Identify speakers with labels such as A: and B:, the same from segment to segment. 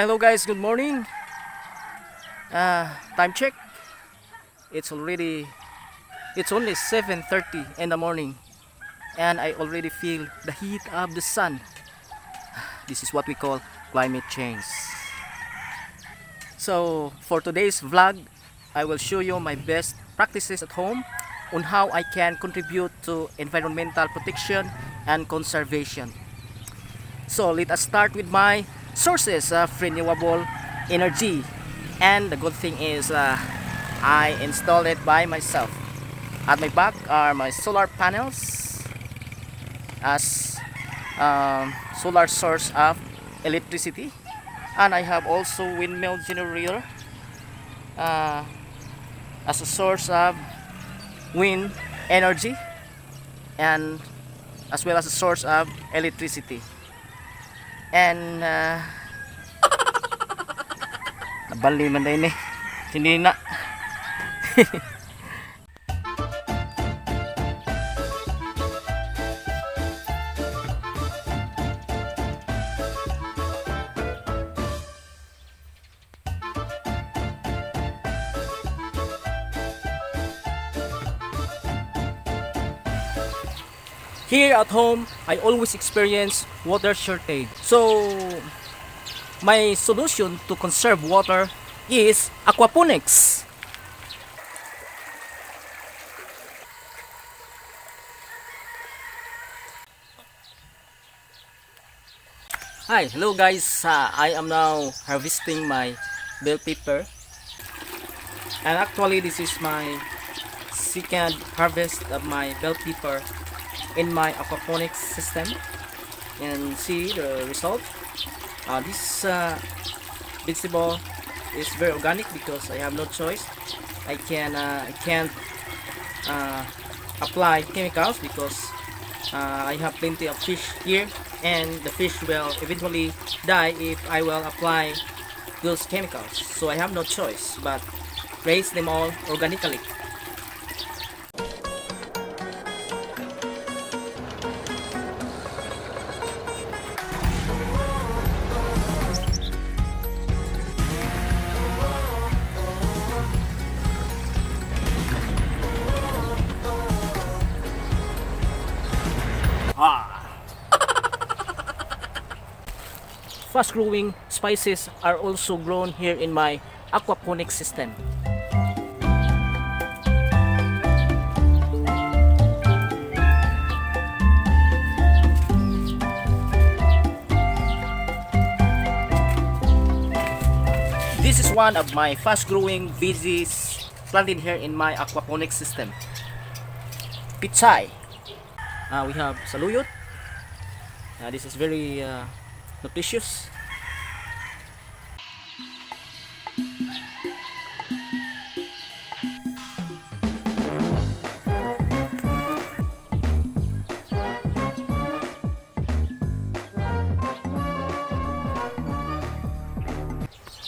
A: Hello guys, good morning. Time check. It's only 7:30 in the morning and I already feel the heat of the sun. This is what we call climate change. So for today's vlog, I will show you my best practices at home on how I can contribute to environmental protection and conservation. So let us start with my sources of renewable energy, and the good thing is I installed it by myself. At my back are my solar panels as solar source of electricity, and I have also windmill generator as a source of wind energy and as well as a source of electricity. And nabali man din hindi na. Here at home, I always experience water shortage. So, my solution to conserve water is aquaponics. Hi, hello guys. I am now harvesting my bell pepper. And actually, this is my second harvest of my bell pepper in my aquaponics system, and see the result. This vegetable is very organic because I have no choice. I can't apply chemicals because I have plenty of fish here, and the fish will eventually die if I will apply those chemicals. So I have no choice but raise them all organically. Fast growing spices are also grown here in my aquaponics system. This is one of my fast growing veggies planted here in my aquaponics system. Pichay. We have saluyot. This is very nutritious.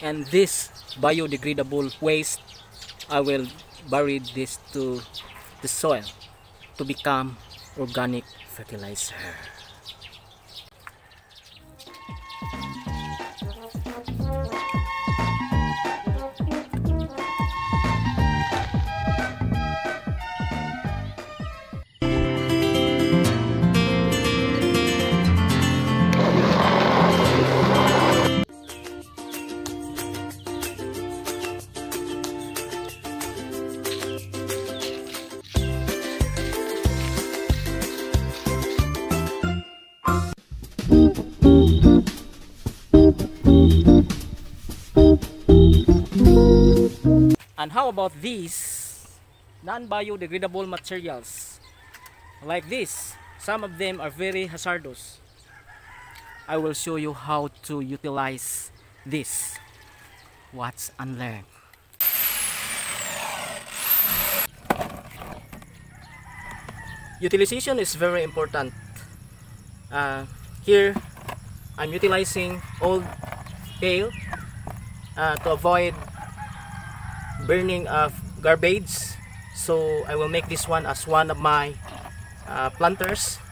A: And this biodegradable waste, I will bury this to the soil to become organic fertilizer. And how about these non-biodegradable materials like this? Some of them are very hazardous. I will show you how to utilize this. What's unlearned. Utilization is very important. Here I'm utilizing old pail to avoid burning of garbage. So I will make this one as one of my planters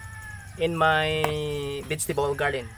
A: in my vegetable garden.